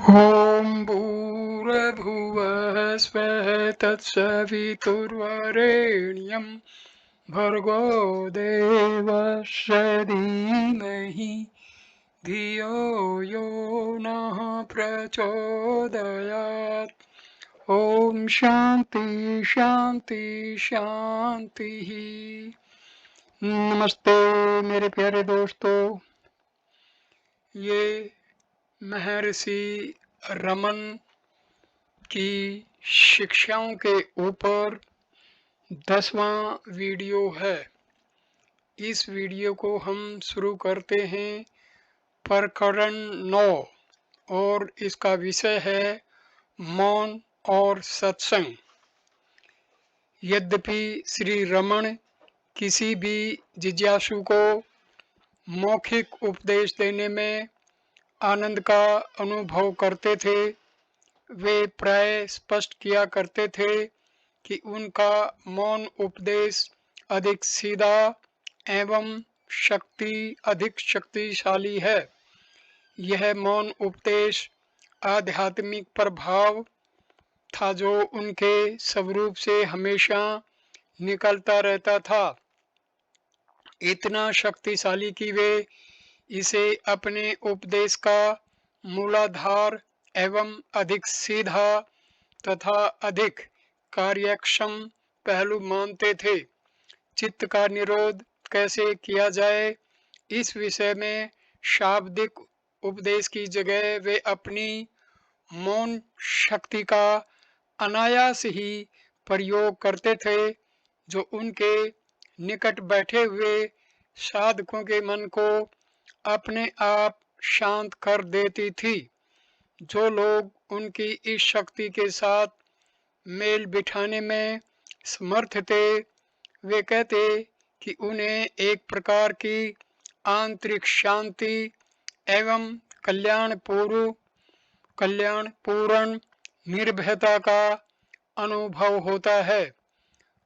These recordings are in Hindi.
ॐ भूर्भुवः स्वः तत्सवितुर्वरेण्यं भर्गो देवस्य धीमहि धियो यो नः प्रचोदयात्। ॐ शांति शांति शांति। नमस्ते मेरे प्यारे दोस्तों, ये महर्षि रमन की शिक्षाओं के ऊपर 10वां वीडियो है। इस वीडियो को हम शुरू करते हैं प्रकरण 9 और इसका विषय है मौन और सत्संग। यद्यपि श्री रमन किसी भी जिज्ञासु को मौखिक उपदेश देने में आनंद का अनुभव करते थे, वे प्राय स्पष्ट किया करते थे कि उनका मौन उपदेश अधिक सीधा एवं अधिक शक्तिशाली है। यह मौन उपदेश आध्यात्मिक प्रभाव था जो उनके स्वरूप से हमेशा निकलता रहता था, इतना शक्तिशाली कि वे इसे अपने उपदेश का मूलाधार एवं अधिक सीधा तथा अधिक कार्यक्षम पहलू मानते थे। चित्त का निरोध कैसे किया जाए, इस विषय में शाब्दिक उपदेश की जगह वे अपनी मौन शक्ति का अनायास ही प्रयोग करते थे, जो उनके निकट बैठे हुए साधकों के मन को अपने आप शांत कर देती थी। जो लोग उनकी इस शक्ति के साथ मेल बिठाने में समर्थ थे, वे कहते कि उन्हें एक प्रकार की आंतरिक शांति एवं कल्याणपूर्ण निर्भयता का अनुभव होता है।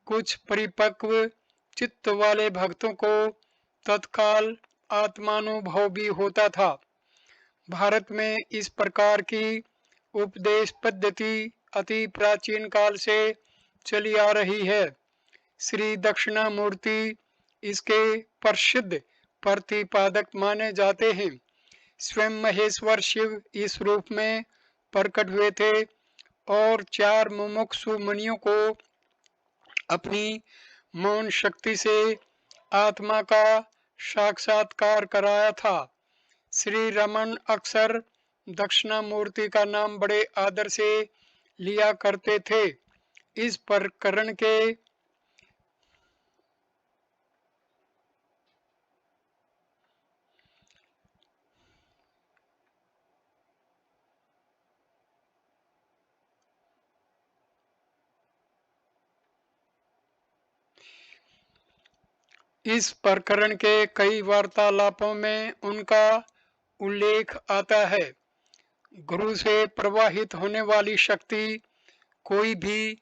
कुछ परिपक्व चित्त वाले भक्तों को तत्काल आत्मानुभव भी होता था। भारत में इस प्रकार की उपदेश पद्धति अति प्राचीन काल से चली आ रही है। श्री दक्षिणामूर्ति इसके प्रसिद्ध प्रतिपादक माने जाते हैं। स्वयं महेश्वर शिव इस रूप में प्रकट हुए थे और 4 मुमुक्षु मुनियों को अपनी मौन शक्ति से आत्मा का साक्षात्कार कराया था। श्री रमन अक्सर दक्षिणामूर्ति का नाम बड़े आदर से लिया करते थे। इस प्रकरण के कई वार्तालापों में उनका उल्लेख आता है। गुरु से प्रवाहित होने वाली शक्ति कोई भी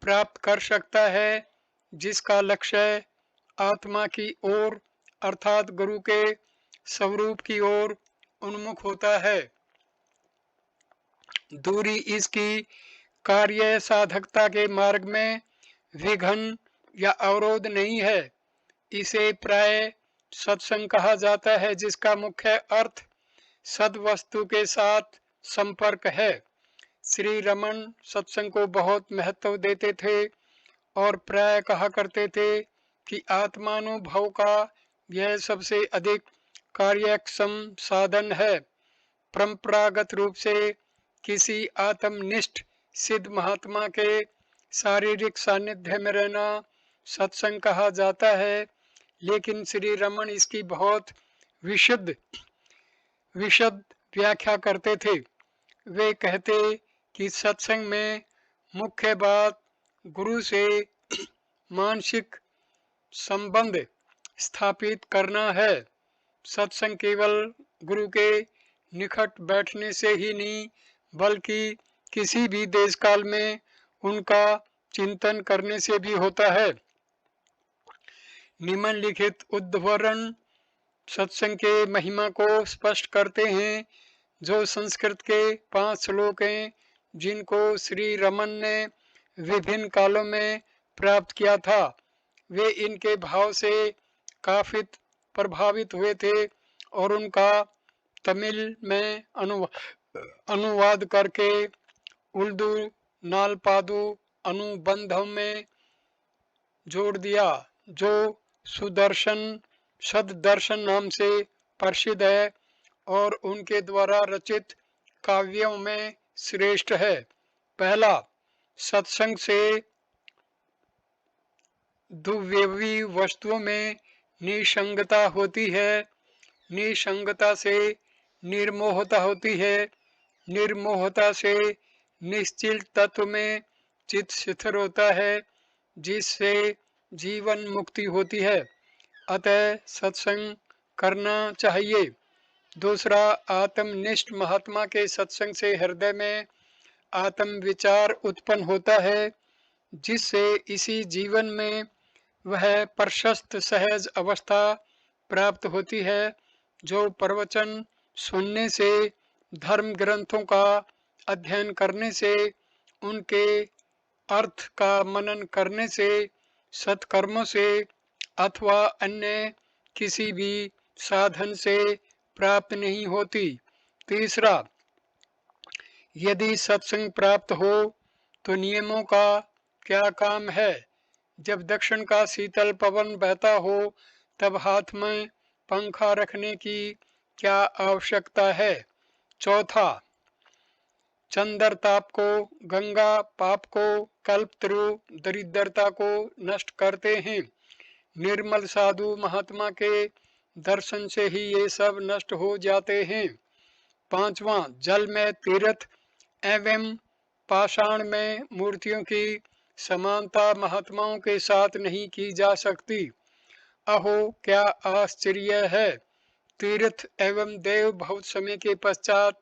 प्राप्त कर सकता है, जिसका लक्ष्य आत्मा की ओर अर्थात गुरु के स्वरूप की ओर उन्मुख होता है। दूरी इसकी कार्य साधकता के मार्ग में विघ्न या अवरोध नहीं है। इसे प्राय सत्संग कहा जाता है, जिसका मुख्य अर्थ सद्वस्तु के साथ संपर्क है। श्री रमन सत्संग को बहुत महत्व देते थे और प्राय कहा करते थे कि आत्मानुभव का यह सबसे अधिक कार्यक्षम साधन है। परंपरागत रूप से किसी आत्मनिष्ठ सिद्ध महात्मा के शारीरिक सानिध्य में रहना सत्संग कहा जाता है, लेकिन श्री रमन इसकी बहुत विशद व्याख्या करते थे। वे कहते कि सत्संग में मुख्य बात गुरु से मानसिक संबंध स्थापित करना है। सत्संग केवल गुरु के निकट बैठने से ही नहीं, बल्कि किसी भी देश काल में उनका चिंतन करने से भी होता है। निम्नलिखित उद्धरण सत्संग के महिमा को स्पष्ट करते हैं। जो संस्कृत के 5 श्लोक हैं, जिनको श्री रमन ने विभिन्न कालों में प्राप्त किया था, वे इनके भाव से काफी प्रभावित हुए थे और उनका तमिल में अनुवाद करके उर्दू नालपादु अनुबंधों में जोड़ दिया, जो सुदर्शन सददर्शन नाम से प्रसिद्ध है और उनके द्वारा रचित काव्यों में श्रेष्ठ है। पहला, सत्संग से दुव्यवी वस्तुओं में निसंगता होती है, निसंगता से निर्मोहता होती है, निर्मोहता से निश्चल तत्व में चित्त स्थिर होता है, जिससे जीवन मुक्ति होती है। अतः सत्संग करना चाहिए। दूसरा, आत्मनिष्ठ महात्मा के सत्संग से हृदय में आत्म विचार उत्पन्न होता है, जिससे इसी जीवन में वह प्रशस्त सहज अवस्था प्राप्त होती है, जो प्रवचन सुनने से, धर्म ग्रंथों का अध्ययन करने से, उनके अर्थ का मनन करने से, सत्कर्मों से अथवा अन्य किसी भी साधन से प्राप्त नहीं होती। तीसरा, यदि सत्संग प्राप्त हो तो नियमों का क्या काम है। जब दक्षिण का शीतल पवन बहता हो तब हाथ में पंखा रखने की क्या आवश्यकता है। चौथा, चंद्रताप को, गंगा पाप को, कल्पतरु दरिद्रता को नष्ट करते हैं। निर्मल साधु महात्मा के दर्शन से ही ये सब नष्ट हो जाते हैं। पांचवा, जल में तीर्थ एवं पाषाण में मूर्तियों की समानता महात्माओं के साथ नहीं की जा सकती। अहो क्या आश्चर्य है। तीर्थ एवं देव बहुत समय के पश्चात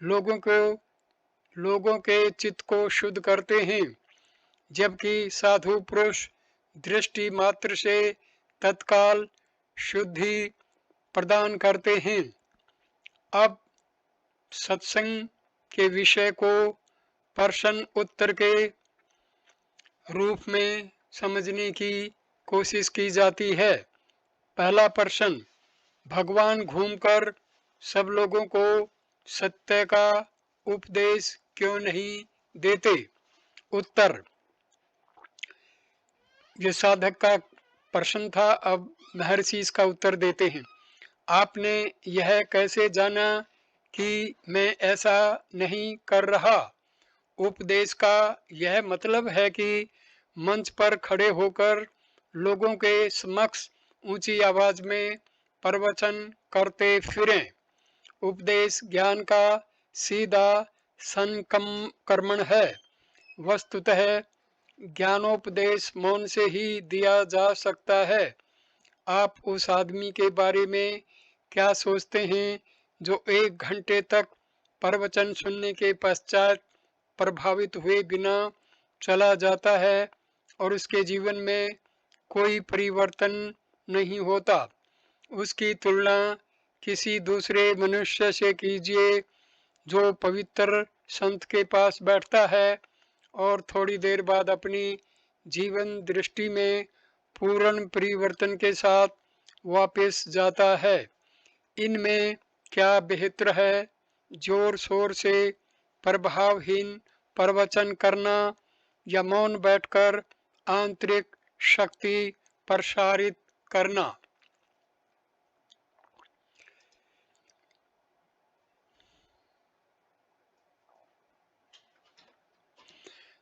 लोगों के चित्त को शुद्ध करते हैं, जबकि साधु पुरुष दृष्टि मात्र से तत्काल शुद्धि प्रदान करते हैं। अब सत्संग के विषय को प्रश्न उत्तर के रूप में समझने की कोशिश की जाती है। पहला प्रश्न, भगवान घूमकर सब लोगों को सत्य का उपदेश क्यों नहीं देते। उत्तर, ये साधक का प्रश्न था, अब महर्षि इसका उत्तर देते हैं। आपने यह कैसे जाना कि मैं ऐसा नहीं कर रहा। उपदेश का यह मतलब है कि मंच पर खड़े होकर लोगों के समक्ष ऊंची आवाज में प्रवचन करते फिरें। उपदेश ज्ञान का सीधा संकर्मण है। वस्तुतः ज्ञानोपदेश मौन से ही दिया जा सकता है। आप उस आदमी के बारे में क्या सोचते हैं जो 1 घंटे तक प्रवचन सुनने के पश्चात प्रभावित हुए बिना चला जाता है और उसके जीवन में कोई परिवर्तन नहीं होता। उसकी तुलना किसी दूसरे मनुष्य से कीजिए जो पवित्र संत के पास बैठता है और थोड़ी देर बाद अपनी जीवन दृष्टि में पूर्ण परिवर्तन के साथ वापस जाता है। इनमें क्या बेहतर है, जोर शोर से प्रभावहीन प्रवचन करना या मौन बैठकर आंतरिक शक्ति प्रसारित करना।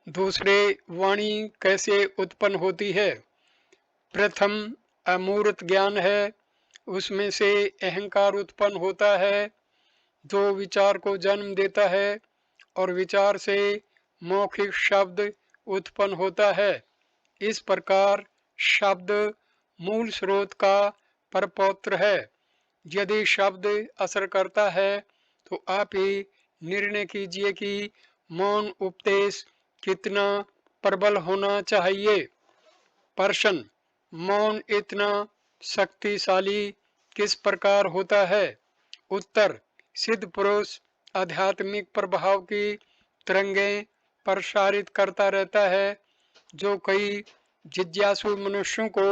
दूसरे, वाणी कैसे उत्पन्न होती है। प्रथम अमूर्त ज्ञान है, उसमें से अहंकार उत्पन्न होता है जो विचार को जन्म देता है और विचार से मौखिक शब्द उत्पन्न होता है। इस प्रकार शब्द मूल स्रोत का परपौत्र है। यदि शब्द असर करता है तो आप ही निर्णय कीजिए कि मौन उपदेश कितना प्रबल होना चाहिए। प्रश्न, मौन इतना शक्तिशाली किस प्रकार होता है। उत्तर, सिद्ध पुरुष आध्यात्मिक प्रभाव की तरंगें प्रसारित करता रहता है जो कई जिज्ञासु मनुष्यों को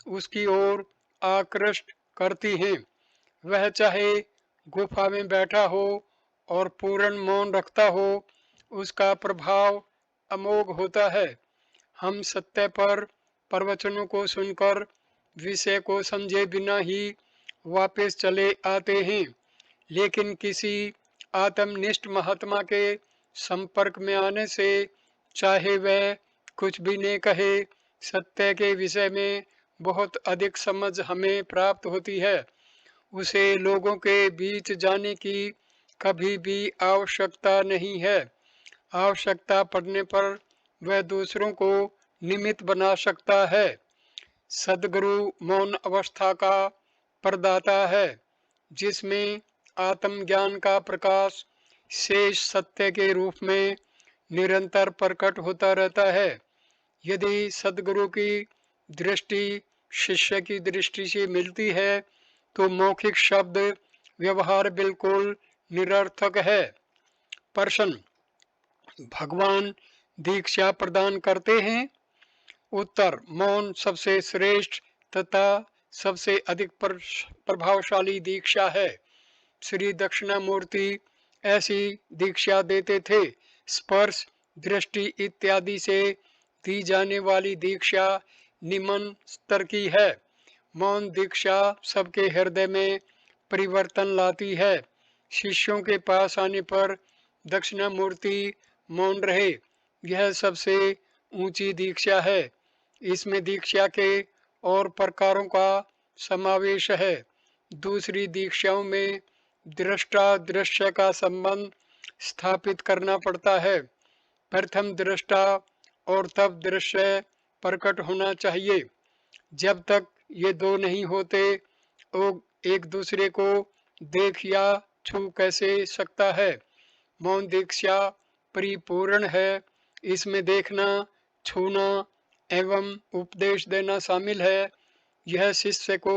उसकी ओर आकृष्ट करती हैं। वह चाहे गुफा में बैठा हो और पूर्ण मौन रखता हो, उसका प्रभाव अमोघ होता है। हम सत्य पर प्रवचनों को सुनकर विषय को समझे बिना ही वापस चले आते हैं, लेकिन किसी आत्मनिष्ठ महात्मा के संपर्क में आने से चाहे वह कुछ भी न कहे, सत्य के विषय में बहुत अधिक समझ हमें प्राप्त होती है। उसे लोगों के बीच जाने की कभी भी आवश्यकता नहीं है। आवश्यकता पड़ने पर वह दूसरों को निमित्त बना सकता है। सद्गुरु मौन अवस्था का प्रदाता है, जिसमें आत्मज्ञान का प्रकाश शेष सत्य के रूप में निरंतर प्रकट होता रहता है। यदि सद्गुरु की दृष्टि शिष्य की दृष्टि से मिलती है तो मौखिक शब्द व्यवहार बिल्कुल निरर्थक है। प्रश्न: भगवान दीक्षा प्रदान करते हैं? उत्तर: मौन सबसे श्रेष्ठ तथा सबसे अधिक प्रभावशाली दीक्षा है। श्री दक्षिणामूर्ति ऐसी दीक्षा देते थे। स्पर्श, दृष्टि इत्यादि से दी जाने वाली दीक्षा निम्न स्तर की है। मौन दीक्षा सबके हृदय में परिवर्तन लाती है। शिष्यों के पास आने पर दक्षिणामूर्ति मौन रहे। यह सबसे ऊंची दीक्षा है। इसमें दीक्षा के और प्रकारों का समावेश है। दूसरी दीक्षाओं में दृष्टा दृश्य का संबंध स्थापित करना पड़ता है। प्रथम दृष्टा और तब दृश्य प्रकट होना चाहिए। जब तक ये दो नहीं होते वो एक दूसरे को देख या छू कैसे सकता है। मौन दीक्षा परिपूर्ण है। इसमें देखना, छूना एवं उपदेश देना शामिल है। यह शिष्य को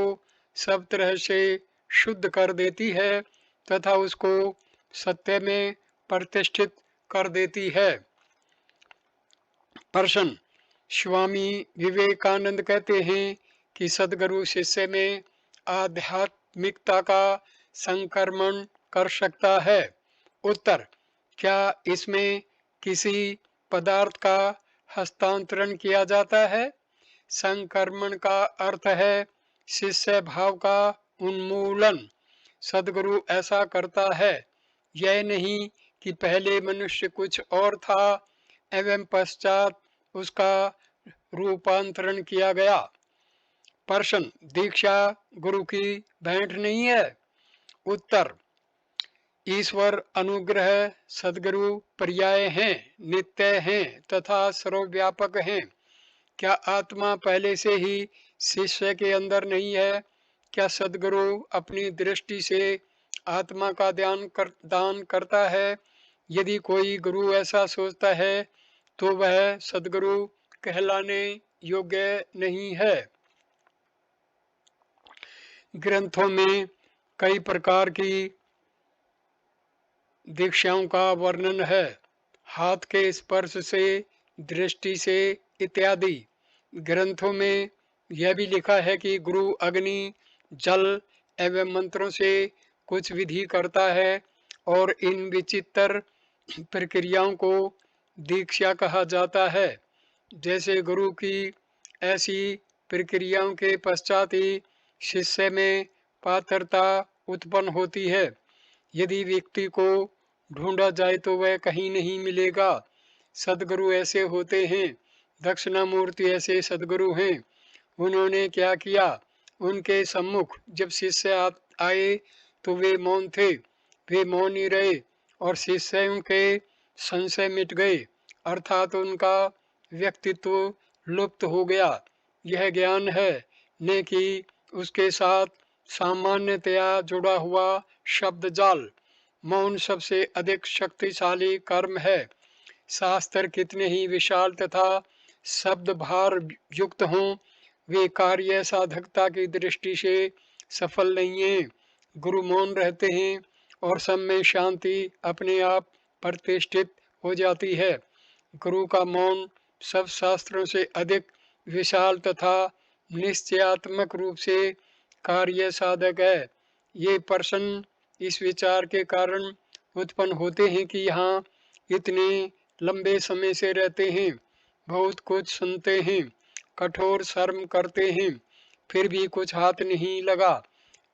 सब तरह से शुद्ध कर देती है तथा उसको सत्य में प्रतिष्ठित कर देती है। प्रश्न: स्वामी विवेकानंद कहते हैं कि सद्गुरु शिष्य में आध्यात्मिकता का संक्रमण कर सकता है। उत्तर: क्या इसमें किसी पदार्थ का हस्तांतरण किया जाता है? संक्रमण का अर्थ है शिष्य भाव का उन्मूलन। सद्गुरु ऐसा करता है। यह नहीं कि पहले मनुष्य कुछ और था एवं पश्चात उसका रूपांतरण किया गया। प्रश्न: दीक्षा गुरु की भेंट नहीं है? उत्तर: ईश्वर अनुग्रह सद्गुरु पर्याय हैं, नित्य हैं तथा सर्वव्यापक हैं। क्या आत्मा पहले से ही शिष्य के अंदर नहीं है? क्या सद्गुरु अपनी दृष्टि से आत्मा का दान करता है? यदि कोई गुरु ऐसा सोचता है तो वह सद्गुरु कहलाने योग्य नहीं है। ग्रंथों में कई प्रकार की दीक्षाओं का वर्णन है। हाथ के स्पर्श से, दृष्टि से इत्यादि। ग्रंथों में यह भी लिखा है कि गुरु अग्नि, जल एवं मंत्रों से कुछ विधि करता है और इन विचित्र प्रक्रियाओं को दीक्षा कहा जाता है। जैसे गुरु की ऐसी प्रक्रियाओं के पश्चात ही शिष्य में पात्रता उत्पन्न होती है। यदि व्यक्ति को ढूंढा जाए तो वह कहीं नहीं मिलेगा। सद्गुरु ऐसे होते हैं। दक्षिणामूर्ति ऐसे सद्गुरु हैं। उन्होंने क्या किया? उनके सम्मुख जब शिष्य आए तो वे मौन थे। वे मौन ही रहे और शिष्यों के संशय मिट गए, अर्थात उनका व्यक्तित्व लुप्त हो गया। यह ज्ञान है, न कि उसके साथ सामान्यतया जुड़ा हुआ शब्द जाल। मौन सबसे अधिक शक्तिशाली कर्म है। शास्त्र कितने ही विशाल तथा शब्द भार युक्त हों, वे कार्य साधकता की दृष्टि से सफल नहीं हैं। गुरु मौन रहते हैं और सब में शांति अपने आप प्रतिष्ठित हो जाती है। गुरु का मौन सब शास्त्रों से अधिक विशाल तथा निश्चयात्मक रूप से कार्य साधक है। ये प्रश्न इस विचार के कारण उत्पन्न होते हैं कि यहाँ इतने लंबे समय से रहते हैं, बहुत कुछ सुनते हैं, कठोर श्रम करते हैं, फिर भी कुछ हाथ नहीं लगा।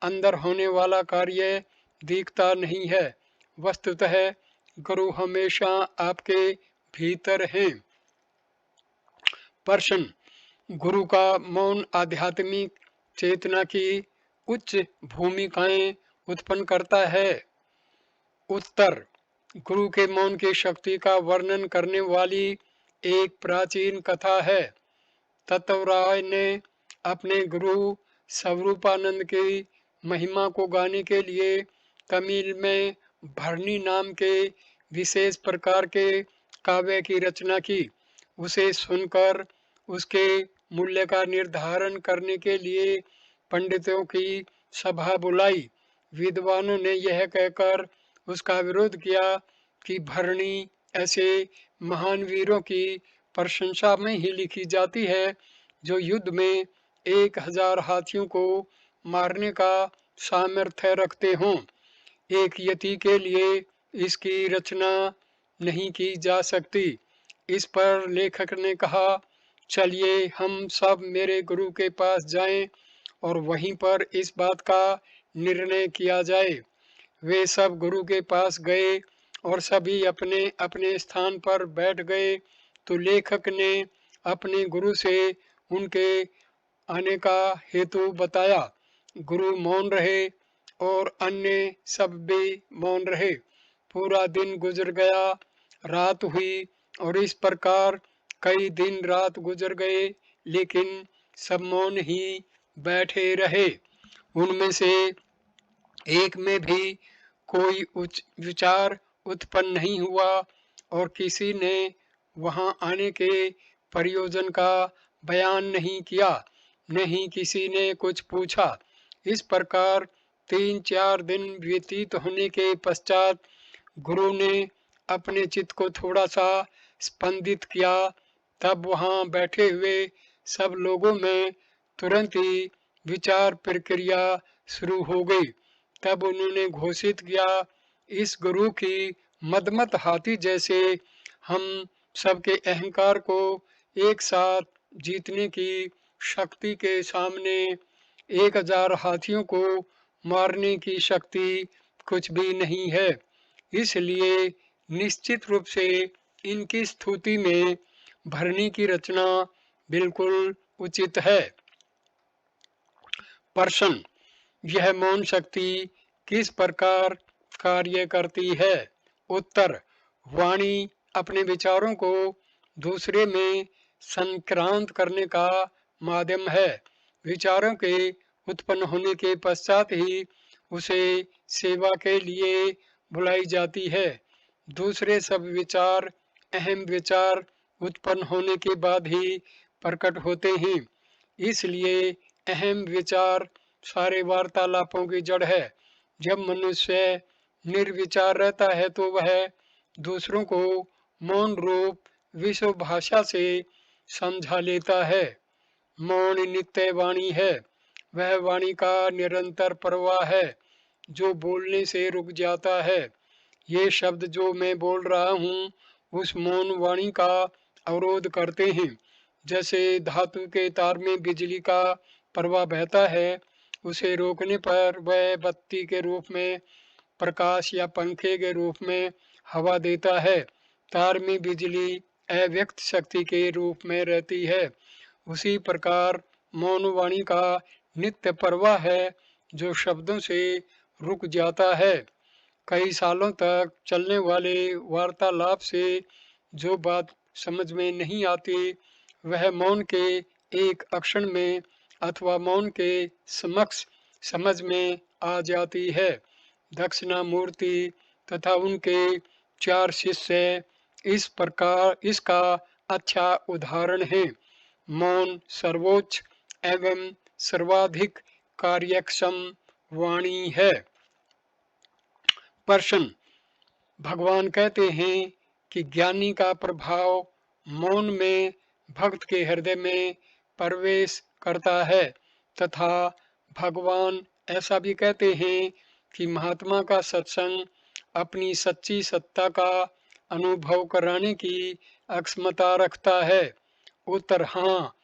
अंदर होने वाला कार्य दिखता नहीं है। वस्तुतः गुरु हमेशा आपके भीतर हैं। प्रश्न: गुरु का मौन आध्यात्मिक चेतना की उच्च भूमिकाएं उत्पन्न करता है। उत्तर: गुरु के मौन की शक्ति का वर्णन करने वाली एक प्राचीन कथा है। तत्वराय ने अपने गुरु स्वरूपानंद की महिमा को गाने के लिए तमिल में भरनी नाम के विशेष प्रकार के काव्य की रचना की। उसे सुनकर उसके मूल्य का निर्धारण करने के लिए पंडितों की सभा बुलाई। विद्वानों ने यह कहकर उसका विरोध किया कि भरणी ऐसे महान वीरों की प्रशंसा में ही लिखी जाती है जो युद्ध में 1000 हाथियों को मारने का सामर्थ्य रखते हों। एक यति के लिए इसकी रचना नहीं की जा सकती। इस पर लेखक ने कहा, चलिए हम सब मेरे गुरु के पास जाएं और वहीं पर इस बात का निर्णय किया जाए। वे सब गुरु के पास गए और सभी अपने अपने स्थान पर बैठ गए तो लेखक ने अपने गुरु से उनके आने का हेतु बताया। गुरु मौन रहे और अन्य सब भी मौन रहे। पूरा दिन गुजर गया, रात हुई और इस प्रकार कई दिन रात गुजर गए, लेकिन सब मौन ही बैठे रहे। उनमें से एक में भी कोई विचार उत्पन्न नहीं हुआ और किसी ने वहां आने के प्रयोजन का बयान नहीं किया, नहीं किसी ने कुछ पूछा। इस प्रकार 3-4 दिन व्यतीत होने के पश्चात गुरु ने अपने चित्त को थोड़ा सा स्पंदित किया। तब वहां बैठे हुए सब लोगों में तुरंत ही विचार प्रक्रिया शुरू हो गई। तब उन्होंने घोषित किया, इस गुरु की मदमत हाथी जैसे हम सबके अहंकार को एक साथ जीतने की शक्ति के सामने 1000 हाथियों को मारने की शक्ति कुछ भी नहीं है। इसलिए निश्चित रूप से इनकी स्तुति में भरनी की रचना बिल्कुल उचित है। प्रश्न: यह मौन शक्ति किस प्रकार कार्य करती है? उत्तर: वाणी अपने विचारों को दूसरे में संक्रांत करने का माध्यम है। विचारों के उत्पन्न होने के पश्चात ही उसे सेवा के लिए बुलाई जाती है। दूसरे सब विचार अहम विचार उत्पन्न होने के बाद ही प्रकट होते हैं। इसलिए अहम विचार सारे वार्तालापों की जड़ है। जब मनुष्य निर्विचार रहता है तो वह दूसरों को मौन रूप विश्व भाषा से समझा लेता है। मौन नित्य वाणी है, वह वाणी का निरंतर प्रवाह है जो बोलने से रुक जाता है। ये शब्द जो मैं बोल रहा हूँ उस मौन वाणी का अवरोध करते हैं। जैसे धातु के तार में बिजली का प्रवाह बहता है, उसे रोकने पर वह बत्ती के रूप में प्रकाश या पंखे के रूप में हवा देता है। तार में बिजली अव्यक्त शक्ति के रूप में रहती है। उसी प्रकार मौन वाणी का नित्य प्रवाह है जो शब्दों से रुक जाता है। कई सालों तक चलने वाले वार्तालाप से जो बात समझ में नहीं आती, वह मौन के एक अक्षण में अथवा मौन के समक्ष समझ में आ जाती है। दक्षिणामूर्ति तथा उनके 4 शिष्य इस प्रकार इसका अच्छा उदाहरण है। मौन सर्वोच्च एवं सर्वाधिक कार्यक्षम वाणी है। प्रश्न, भगवान कहते हैं कि ज्ञानी का प्रभाव मौन में भक्त के हृदय में प्रवेश करता है तथा भगवान ऐसा भी कहते हैं कि महात्मा का सत्संग अपनी सच्ची सत्ता का अनुभव कराने की अक्षमता रखता है। उत्तर, हाँ।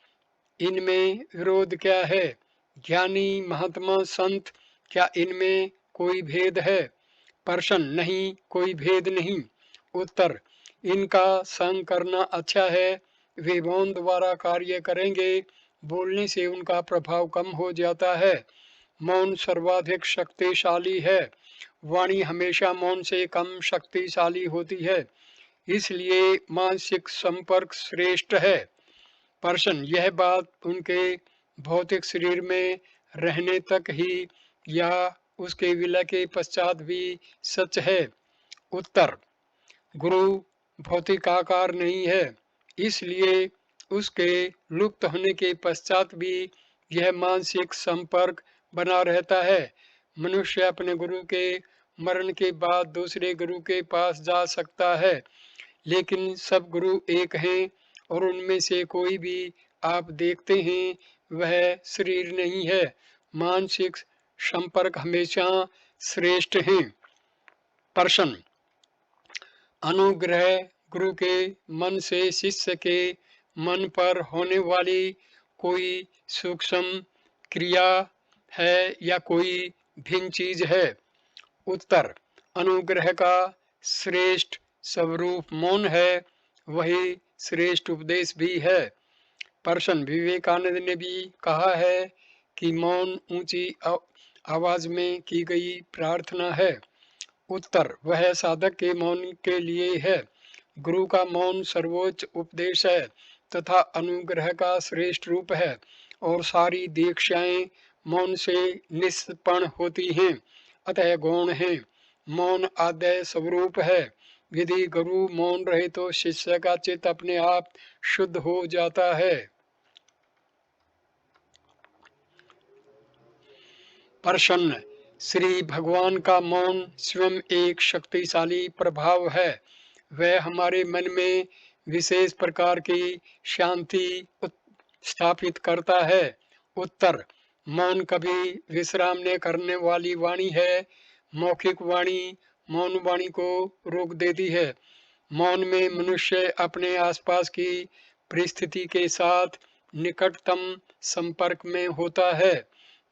इनमें विरोध क्या है? ज्ञानी, महात्मा, संत, क्या इनमें कोई भेद है? प्रश्न, नहीं, कोई भेद नहीं। उत्तर, इनका संग करना अच्छा है। वे मौन द्वारा कार्य करेंगे, बोलने से उनका प्रभाव कम हो जाता है। मौन सर्वाधिक शक्तिशाली है। वाणी हमेशा मौन से कम शक्तिशाली होती है, इसलिए मानसिक संपर्क श्रेष्ठ है। प्रश्न, यह बात उनके भौतिक शरीर में रहने तक ही या उसके विलय के पश्चात भी सच है? उत्तर, गुरु भौतिक आकार नहीं है, इसलिए उसके लुप्त होने के पश्चात भी यह मानसिक संपर्क बना रहता है। मनुष्य अपने गुरु के मरण के बाद दूसरे गुरु के पास जा सकता है, लेकिन सब गुरु एक हैं और उनमें से कोई भी आप देखते हैं वह शरीर नहीं है। मानसिक संपर्क हमेशा श्रेष्ठ है। प्रश्न, अनुग्रह गुरु के मन से शिष्य के मन पर होने वाली कोई सूक्ष्म क्रिया है या कोई भिन्न चीज है? उत्तर, अनुग्रह का श्रेष्ठ स्वरूप मौन है, वही श्रेष्ठ उपदेश भी है। प्रश्न, विवेकानंद ने भी कहा है कि मौन ऊंची आवाज में की गई प्रार्थना है। उत्तर, वह साधक के मौन के लिए है। गुरु का मौन सर्वोच्च उपदेश है तथा अनुग्रह का श्रेष्ठ रूप है और सारी दीक्षाएं मौन से निष्पन्न होती हैं, अतः गौण है। मौन आद्य स्वरूप है। यदि गुरु मौन रहे तो शिष्य का चित्त अपने आप शुद्ध हो जाता है। प्रश्न, श्री भगवान का मौन स्वयं एक शक्तिशाली प्रभाव है। वह हमारे मन में विशेष प्रकार की शांति स्थापित करता है। उत्तर, मौन कभी विश्राम न करने वाली वाणी है। मौखिक वाणी मौन वाणी को रोक देती है। मौन में मनुष्य अपने आसपास की परिस्थिति के साथ निकटतम संपर्क में होता है।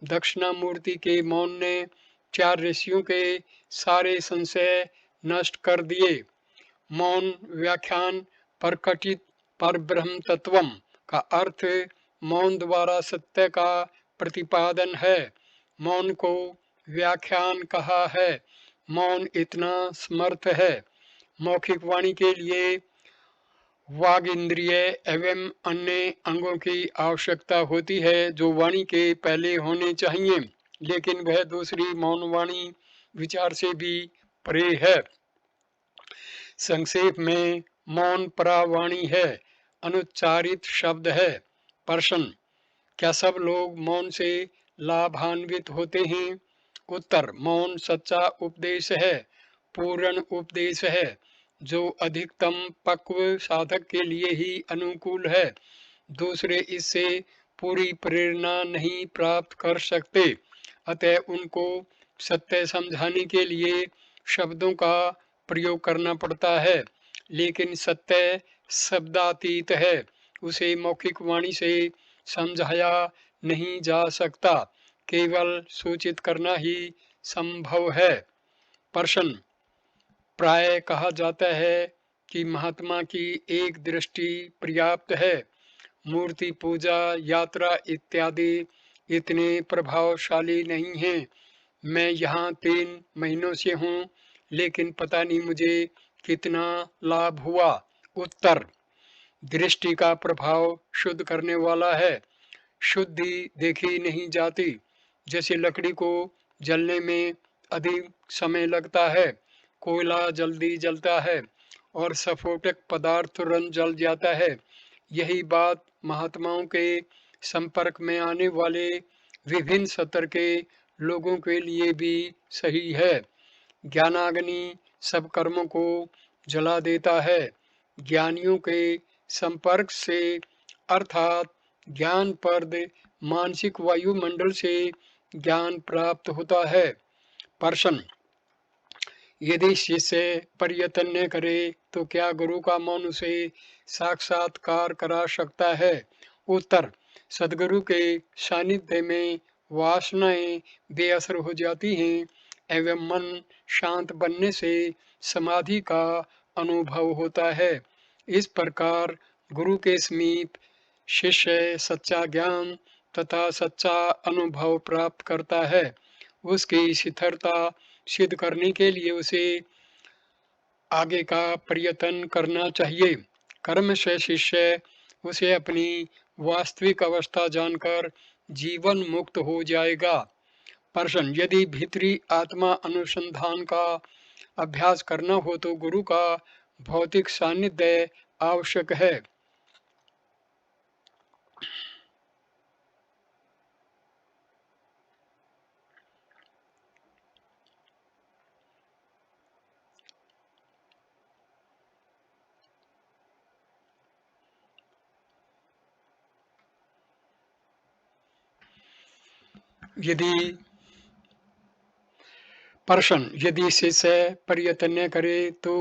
दक्षिणामूर्ति के मौन ने 4 ऋषियों के सारे संशय नष्ट कर दिए। मौन व्याख्यान प्रकटित परब्रह्म तत्वम का अर्थ मौन द्वारा सत्य का प्रतिपादन है। मौन को व्याख्यान कहा है। मौन इतना समर्थ है। मौखिक वाणी के लिए वाग इंद्रिय एवं अन्य अंगों की आवश्यकता होती है जो वाणी के पहले होने चाहिए, लेकिन वह दूसरी मौन वाणी विचार से भी परे है। संक्षेप में मौन परावाणी है, अनुच्चारित शब्द है। प्रश्न, क्या सब लोग मौन से लाभान्वित होते हैं? उत्तर, मौन सच्चा उपदेश है, पूर्ण उपदेश है, जो अधिकतम पक्व साधक के लिए ही अनुकूल है। दूसरे इससे पूरी प्रेरणा नहीं प्राप्त कर सकते, अतः उनको सत्य समझाने के लिए शब्दों का प्रयोग करना पड़ता है, लेकिन सत्य शब्दातीत है, उसे मौखिक वाणी से समझाया नहीं जा सकता, केवल सूचित करना ही संभव है। प्रश्न, प्राय कहा जाता है कि महात्मा की एक दृष्टि पर्याप्त है। मूर्ति पूजा, यात्रा इत्यादि इतने प्रभावशाली नहीं हैं। मैं यहाँ 3 महीनों से हूँ, लेकिन पता नहीं मुझे कितना लाभ हुआ। उत्तर, दृष्टि का प्रभाव शुद्ध करने वाला है। शुद्धि देखी नहीं जाती। जैसे लकड़ी को जलने में अधिक समय लगता है, कोयला जल्दी जलता है और स्फोटक पदार्थ तुरंत जल जाता है, यही बात महात्माओं के संपर्क में आने वाले विभिन्न स्तर के लोगों के लिए भी सही है। ज्ञानाग्नि सब कर्मों को जला देता है। ज्ञानियों के संपर्क से अर्थात ज्ञानप्रद मानसिक वायुमंडल से ज्ञान प्राप्त होता है। प्रश्न, यदि शिष्य प्रयत्न न करे तो क्या गुरु का मौन उसे साक्षात्कार करा सकता है? उत्तर, सदगुरु के सानिध्य में वासनाएं बेअसर हो जाती हैं एवं मन शांत बनने से समाधि का अनुभव होता है। इस प्रकार गुरु के समीप शिष्य सच्चा ज्ञान तथा सच्चा अनुभव प्राप्त करता है। उसकी शिथिलता सिद्ध करने के लिए उसे आगे का प्रयत्न करना चाहिए। कर्म से शिष्य उसे अपनी वास्तविक अवस्था जानकर जीवन मुक्त हो जाएगा। प्रश्न, यदि भीतरी आत्मा अनुसंधान का अभ्यास करना हो तो गुरु का भौतिक सानिध्य आवश्यक है। यदि शिष्य प्रयत्न न करे तो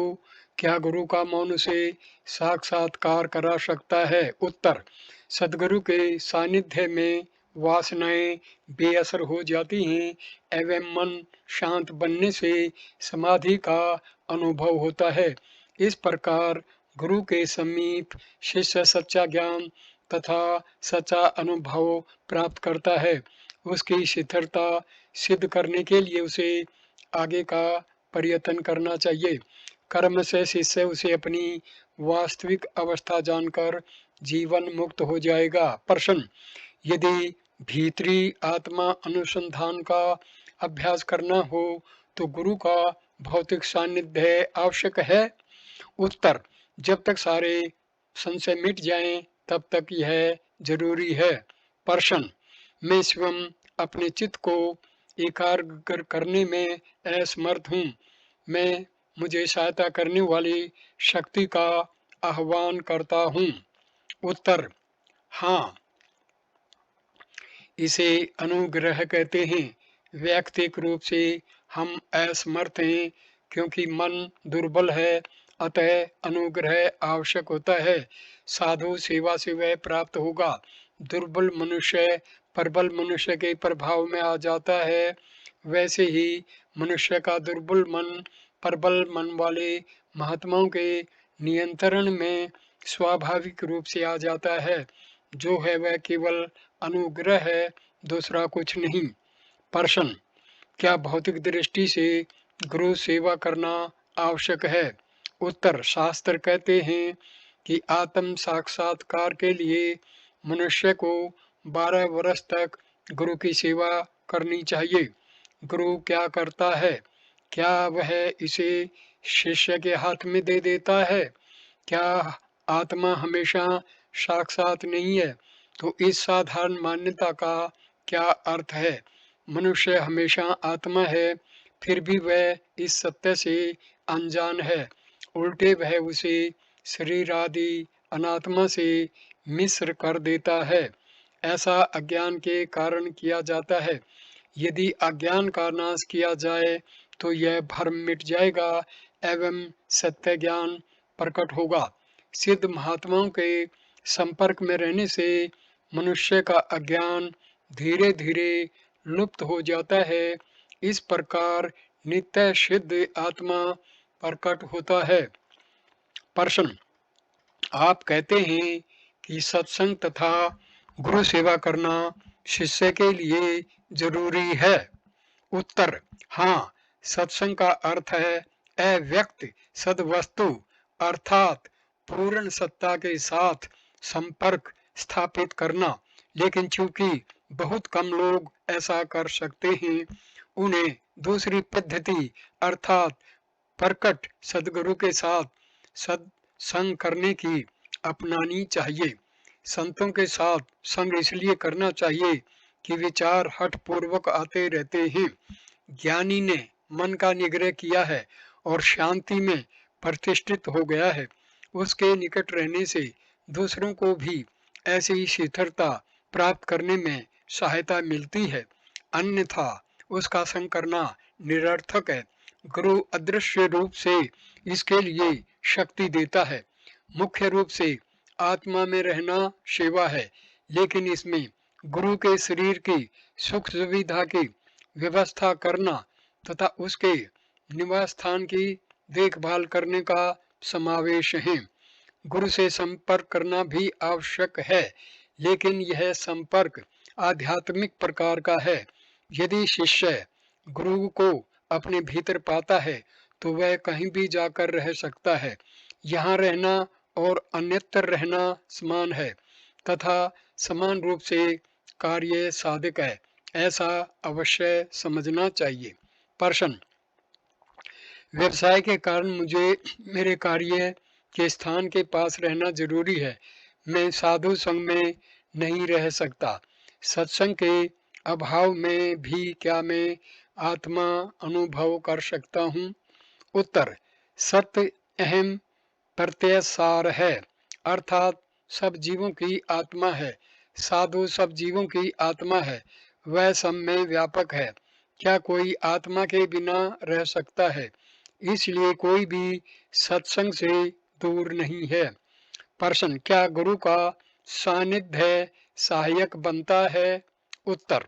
क्या गुरु का मौन उसे साक्षात्कार करा सकता है? उत्तर, सदगुरु के सानिध्य में वासनाएं बेअसर हो जाती हैं एवं मन शांत बनने से समाधि का अनुभव होता है। इस प्रकार गुरु के समीप शिष्य सच्चा ज्ञान तथा सच्चा अनुभव प्राप्त करता है। उसकी शिथिलता सिद्ध करने के लिए उसे आगे का प्रयत्न करना चाहिए। कर्म से शिष्य उसे अपनी वास्तविक अवस्था जानकर जीवन मुक्त हो जाएगा। प्रश्न, यदि भीतरी आत्मा अनुसंधान का अभ्यास करना हो तो गुरु का भौतिक सानिध्य आवश्यक है? उत्तर, जब तक सारे संशय मिट जाएं तब तक यह जरूरी है। प्रश्न, मैं स्वयं अपने चित्त को एकाग्र करने में असमर्थ हूँ। मैं मुझे सहायता करने वाली शक्ति का आह्वान करता हूँ। उत्तर, हाँ, इसे अनुग्रह कहते हैं। व्यक्तिगत रूप से हम असमर्थ हैं क्योंकि मन दुर्बल है, अतः अनुग्रह आवश्यक होता है। साधु सेवा से वह प्राप्त होगा। दुर्बल मनुष्य प्रबल मनुष्य के प्रभाव में आ जाता है, वैसे ही मनुष्य का दुर्बल मन प्रबल मन वाले महात्माओं के नियंत्रण में स्वाभाविक रूप से आ जाता है। जो है वह केवल अनुग्रह है, दूसरा कुछ नहीं। प्रश्न, क्या भौतिक दृष्टि से गुरु सेवा करना आवश्यक है? उत्तर, शास्त्र कहते हैं कि आत्म साक्षात्कार के लिए मनुष्य को 12 वर्ष तक गुरु की सेवा करनी चाहिए। गुरु क्या करता है? क्या वह इसे शिष्य के हाथ में दे देता है? क्या आत्मा हमेशा साक्षात नहीं है? तो इस साधारण मान्यता का क्या अर्थ है? मनुष्य हमेशा आत्मा है, फिर भी वह इस सत्य से अनजान है। उल्टे वह उसे शरीर आदि अनात्मा से मिश्र कर देता है। ऐसा अज्ञान के कारण किया जाता है। यदि अज्ञान का नाश किया जाए तो यह भ्रम मिट जाएगा एवं सत्य ज्ञान प्रकट होगा। सिद्ध महात्माओं के संपर्क में रहने से मनुष्य का अज्ञान धीरे धीरे लुप्त हो जाता है। इस प्रकार नित्य सिद्ध आत्मा प्रकट होता है। प्रश्न, आप कहते हैं कि सत्संग तथा गुरु सेवा करना शिष्य के लिए जरूरी है। उत्तर, हाँ, सत्संग का अर्थ है अव्यक्त सद्वस्तु अर्थात पूर्ण सत्ता के साथ संपर्क स्थापित करना। लेकिन चूंकि बहुत कम लोग ऐसा कर सकते हैं, उन्हें दूसरी पद्धति अर्थात प्रकट सदगुरु के साथ सत्संग करने की अपनानी चाहिए। संतों के साथ संग इसलिए करना चाहिए कि विचार हठ पूर्वक आते रहते हैं। ज्ञानी ने मन का निग्रह किया है और शांति में प्रतिष्ठित हो गया है, उसके निकट रहने से दूसरों को भी ऐसी ही शिथिलता प्राप्त करने में सहायता मिलती है, अन्यथा उसका संग करना निरर्थक है। गुरु अदृश्य रूप से इसके लिए शक्ति देता है। मुख्य रूप से आत्मा में रहना सेवा है, लेकिन इसमें गुरु के शरीर की सुख सुविधा की व्यवस्था करना तथा उसके निवास स्थान की देखभाल करने का समावेश है। गुरु से संपर्क करना भी आवश्यक है, लेकिन यह संपर्क आध्यात्मिक प्रकार का है। यदि शिष्य गुरु को अपने भीतर पाता है तो वह कहीं भी जाकर रह सकता है। यहाँ रहना और अन्यत्र रहना समान है तथा समान रूप से कार्य साधक है, ऐसा अवश्य समझना चाहिए। प्रश्न: व्यवसाय के कारण मुझे मेरे कार्य के स्थान के पास रहना जरूरी है। मैं साधु संग में नहीं रह सकता। सत्संग के अभाव में भी क्या मैं आत्मा अनुभव कर सकता हूँ? उत्तर: सत्य अहम प्रत्यय सार है, अर्थात सब जीवों की आत्मा है। साधु सब जीवों की आत्मा है, वह सब में व्यापक है। क्या कोई आत्मा के बिना रह सकता है? इसलिए कोई भी सत्संग से दूर नहीं है। प्रश्न: क्या गुरु का सानिध्य सहायक बनता है? उत्तर: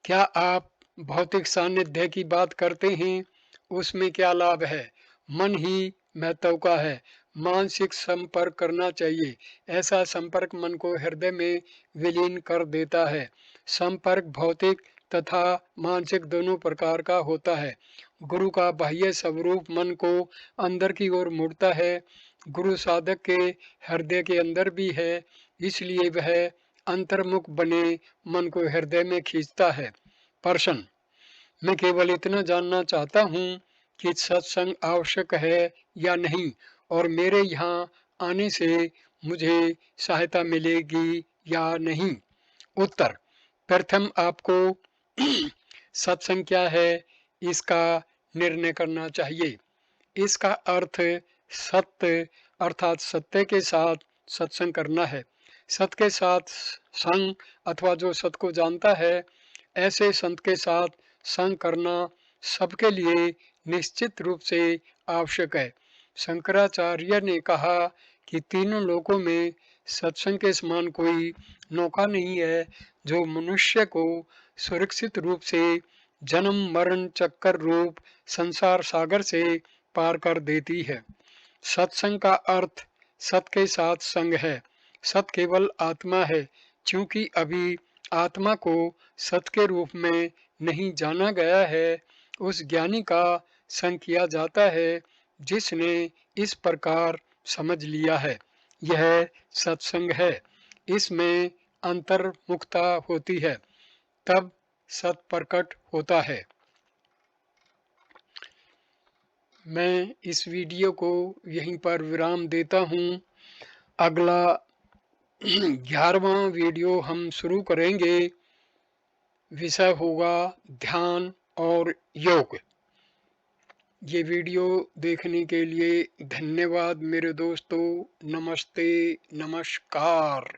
क्या आप भौतिक सानिध्य की बात करते हैं? उसमें क्या लाभ है? मन ही महत्व का है। मानसिक संपर्क करना चाहिए। ऐसा संपर्क मन को हृदय में विलीन कर देता है। संपर्क भौतिक तथा मानसिक दोनों प्रकार का होता है। गुरु का बाह्य स्वरूप मन को अंदर की ओर मुड़ता है। गुरु साधक के हृदय के अंदर भी है, इसलिए वह अंतर्मुख बने मन को हृदय में खींचता है। प्रश्न: मैं केवल इतना जानना चाहता हूँ कि सत्संग आवश्यक है या नहीं और मेरे यहाँ आने से मुझे सहायता मिलेगी या नहीं? उत्तर: प्रथम आपको सत्संग क्या है इसका निर्णय करना चाहिए। इसका अर्थ सत्य अर्थात सत्य के साथ सत्संग करना है। सत्य के साथ संग अथवा जो सत्य को जानता है, ऐसे संत के साथ संग करना सबके लिए निश्चित रूप से आवश्यक है। शंकराचार्य ने कहा कि तीनों लोकों में सत्संग के समान कोई नौका नहीं है जो मनुष्य को सुरक्षित रूप से जन्म मरण चक्कर रूप संसार सागर से पार कर देती है। सत्संग का अर्थ सत के साथ संग है। सत केवल आत्मा है, क्योंकि अभी आत्मा को सत के रूप में नहीं जाना गया है। उस ज्ञानी का संग किया जाता है जिसने इस प्रकार समझ लिया है। यह सत्संग है। इसमें अंतर्मुखता होती है, तब सत प्रकट होता है। मैं इस वीडियो को यहीं पर विराम देता हूँ। अगला 11वां वीडियो हम शुरू करेंगे। विषय होगा ध्यान और योग। ये वीडियो देखने के लिए धन्यवाद मेरे दोस्तों। नमस्ते, नमस्कार।